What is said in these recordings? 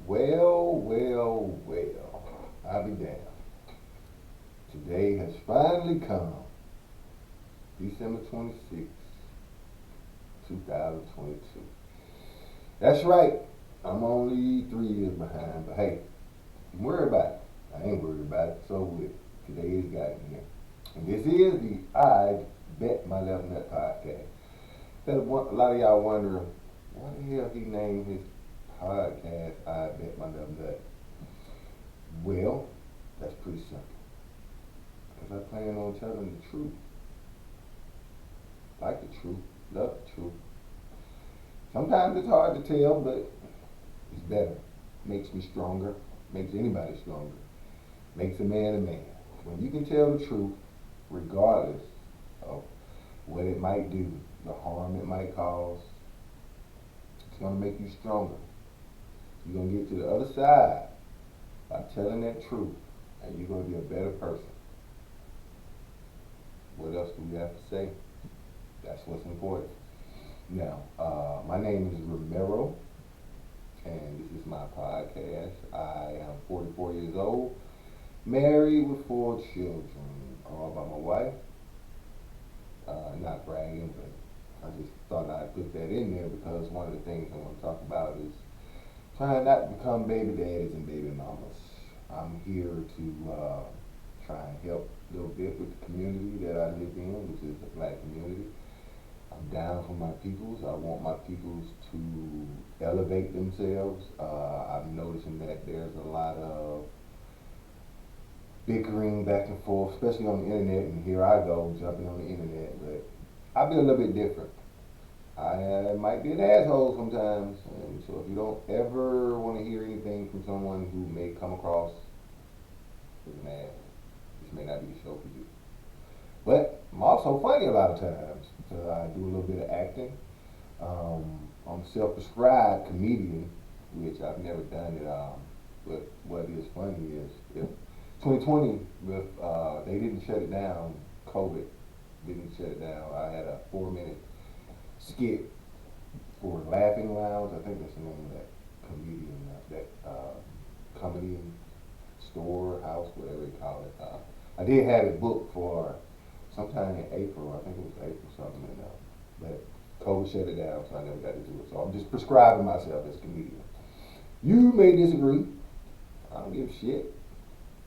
Well, I'll be damned. Today has finally come. December 26th, 2022. That's right. I'm only 3 years behind, but hey, don't worry about it. I ain't worried about it. So with today has gotten here. And this is the I Bet My Left Nut podcast. A lot of y'all wondering, why the hell he named his podcast I Bet My Left Nut? Well, that's pretty simple. Because I plan on telling the truth. Like the truth, love the truth. Sometimes it's hard to tell, but it's better. Makes me stronger. Makes anybody stronger. Makes a man a man. When you can tell the truth, regardless of what it might do, the harm it might cause, it's going to make you stronger. You're going to get to the other side by telling that truth, and you're going to be a better person. What else do we have to say? That's what's important. Now, my name is Romero, and this is my podcast. I am 44 years old, married with 4 children, all by my wife. Not bragging, but I just thought I'd put that in there because one of the things I want to talk about is trying not to become baby daddies and baby mamas. I'm here to try and help a little bit with the community that I live in, which is the black community. I'm down for my peoples. I want my peoples to elevate themselves. I'm noticing that there's a lot of bickering back and forth, especially on the internet, and here I go jumping on the internet, but I'll be a little bit different. I might be an asshole sometimes, and so if you don't ever want to hear anything from someone who may come across as an ass, this may not be the show for you. But I'm also funny a lot of times, because I do a little bit of acting. I'm a self-prescribed comedian, which I've never done it. But what is funny is if 2020, they didn't shut it down, COVID didn't shut it down. I had a 4-minute skit for Laughing Lounge. I think that's the name of that comedian, comedy store, house, whatever you call it. I did have it booked for sometime in April. I think it was April something, but COVID shut it down, so I never got to do it. So I'm just prescribing myself as a comedian. You may disagree. I don't give a shit.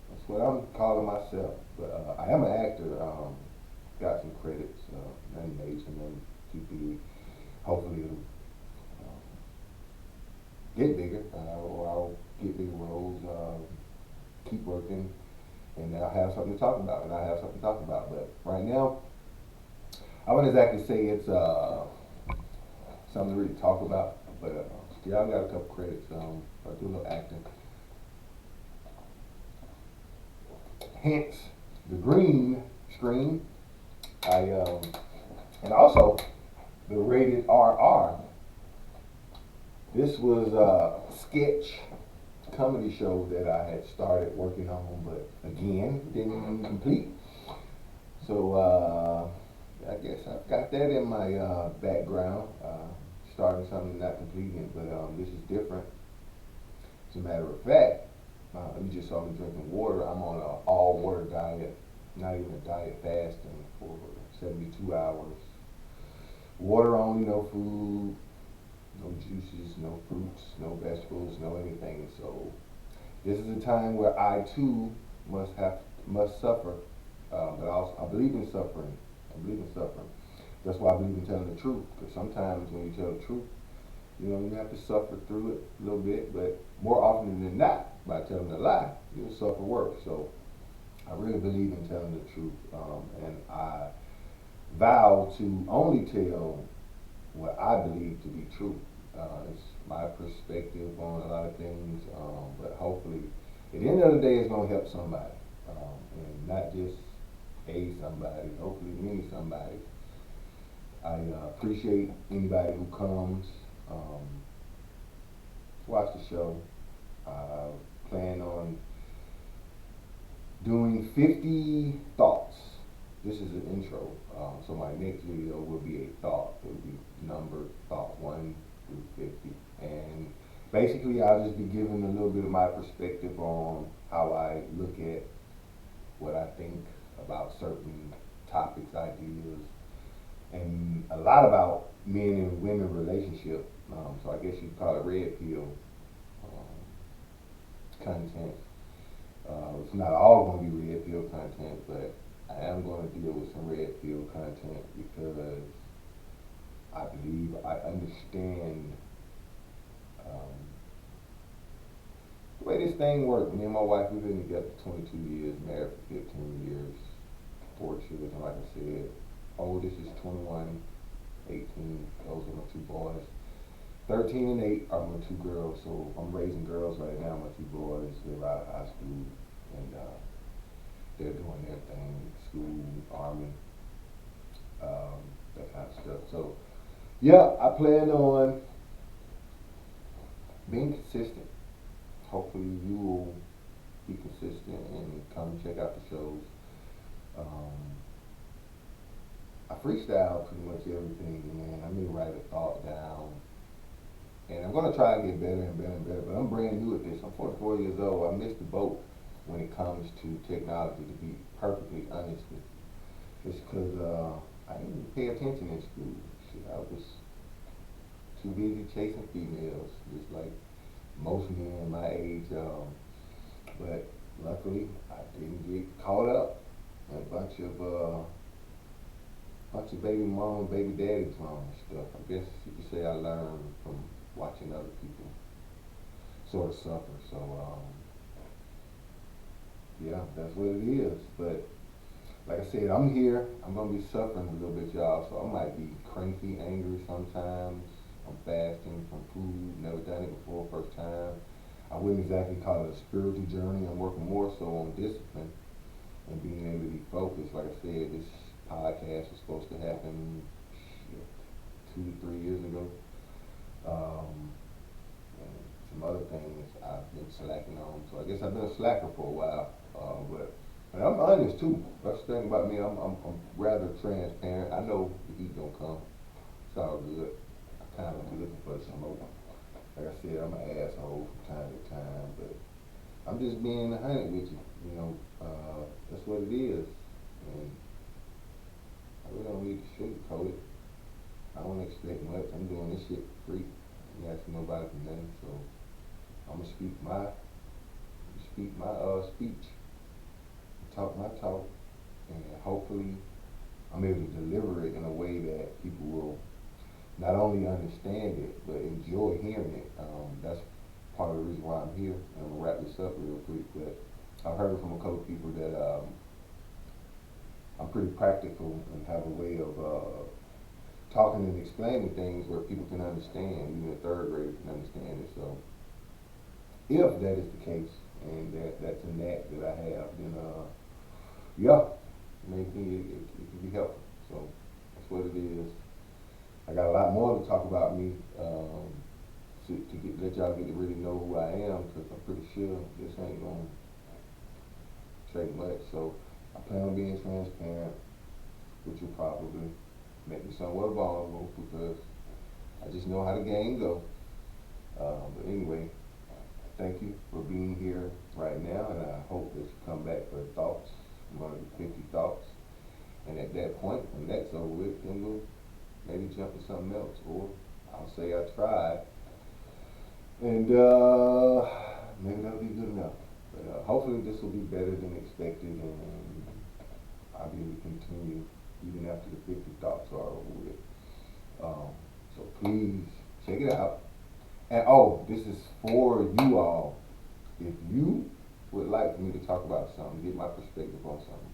That's what I'm calling myself. But I am an actor. Got some credits. None major, none too big. Hopefully it'll get bigger, or I'll get bigger roles. Keep working, and I'll have something to talk about. But right now, I wouldn't exactly say it's something to really talk about. But yeah, I've got a couple credits. I do a little acting. Hence the green screen. And also the rated RR. This was a sketch comedy show that I had started working on, but again, didn't complete. So I guess I've got that in my background, starting something not completing it, but this is different. As a matter of fact, you just saw me drinking water. I'm on an all water diet, not even a diet, fasting for 72 hours. Water only, no food, no juices, no fruits, no vegetables, no anything. So this is a time where I too must suffer. But also I believe in suffering. That's why I believe in telling the truth. Because sometimes when you tell the truth, you have to suffer through it a little bit. But more often than not, by telling a lie, you'll suffer worse. So I really believe in telling the truth, and I vow to only tell what I believe to be true. It's my perspective on a lot of things, but hopefully, at the end of the day, it's going to help somebody, and not just somebody, hopefully many somebody. I appreciate anybody who comes to watch the show. I plan on doing 50 thoughts. This is an intro, so my next video will be a thought. It will be numbered thought 1 through 50, and basically, I'll just be giving a little bit of my perspective on how I look at what I think about certain topics, ideas, and a lot about men and women relationship. So I guess you'd call it red pill content. It's not all going to be red pill content, but I am going to deal with some red pill content because I believe I understand um, the way this thing works. Me and my wife, we've been together 22 years, married for 15 years, 4 children, like I said. Oldest is 21, 18, those are my two boys. 13 and 8 are my two girls, so I'm raising girls right now. My two boys, they're out of high school, and they're doing their thing, school, army, that kind of stuff. So, yeah, I plan on being consistent. Hopefully you will be consistent and come check out the shows. Um, I freestyle pretty much everything, man. I may write a thought down, and I'm gonna try and get better and better and better. But I'm brand new at this. I'm 44 years old. I missed the boat when it comes to technology. To be perfectly honest with you, it's because I didn't pay attention in school. Shit, I was too busy chasing females, just like most men my age. But luckily, I didn't get caught up in a bunch of baby mom, baby daddy drama stuff. I guess you could say I learned from watching other people sort of suffer. So yeah, that's what it is. But like I said, I'm here. I'm gonna be suffering a little bit, y'all. So I might be cranky, angry sometimes. I'm fasting from food. Never done it before, first time. I wouldn't exactly call it a spiritual journey. I'm working more so on discipline and being able to be focused. Like I said, this podcast was supposed to happen shit, 2 to 3 years ago. And some other things I've been slacking on. So I guess I've been a slacker for a while. But I'm honest too. That's the thing about me. I'm rather transparent. I know the heat don't come. It's all good. I kind of be looking for the smoke. Like I said, I'm an asshole from time to time, but I'm just being honest with you. You know, that's what it is. And I really don't need to sugarcoat it. I don't expect much. I'm doing this shit for free. I'm not asking nobody for nothing, so I'm gonna speak my speech, talk my talk, and hopefully I'm able to deliver it in a way that people will not only understand it but enjoy hearing it. That's part of the reason why I'm here. And I'm gonna wrap this up real quick, but I've heard from a couple people that I'm pretty practical and have a way of talking and explaining things where people can understand, even a third grader can understand it. So if that is the case, and that's a knack that I have, then yeah, maybe it can be helpful. So that's what it is. I got a lot more to talk about me, let y'all get to really know who I am, because I'm pretty sure this ain't gonna take much. So I plan on being transparent, which will probably make me somewhat vulnerable because I just know how the game goes. But anyway, thank you for being here right now, and I hope that you come back for thoughts. I'm going to do 50 thoughts, and at that point, when that's over with, then we'll maybe jump to something else, or I'll say I tried, and maybe that'll be good enough. But hopefully this will be better than expected, and I'll be able to continue even after the 50 thoughts are over with. So please check it out. And oh, this is for you all. If you would like for me to talk about something, get my perspective on something,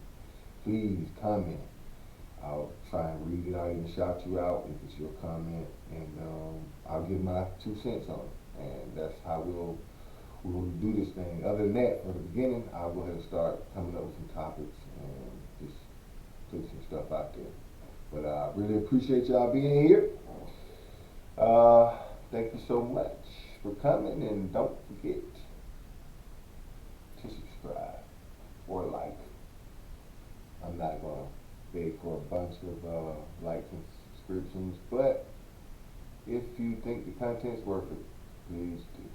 please comment. I'll try and read it. I'll even shout you out if it's your comment, and I'll give my 2 cents on it. And that's how we'll do this thing. Other than that, for the beginning, I'll go ahead and start coming up with some topics and just put some stuff out there. But I really appreciate y'all being here. Thank you so much for coming, and don't forget to subscribe or like. I'm not gonna beg for a bunch of likes and subscriptions, but if you think the content's worth it, please do.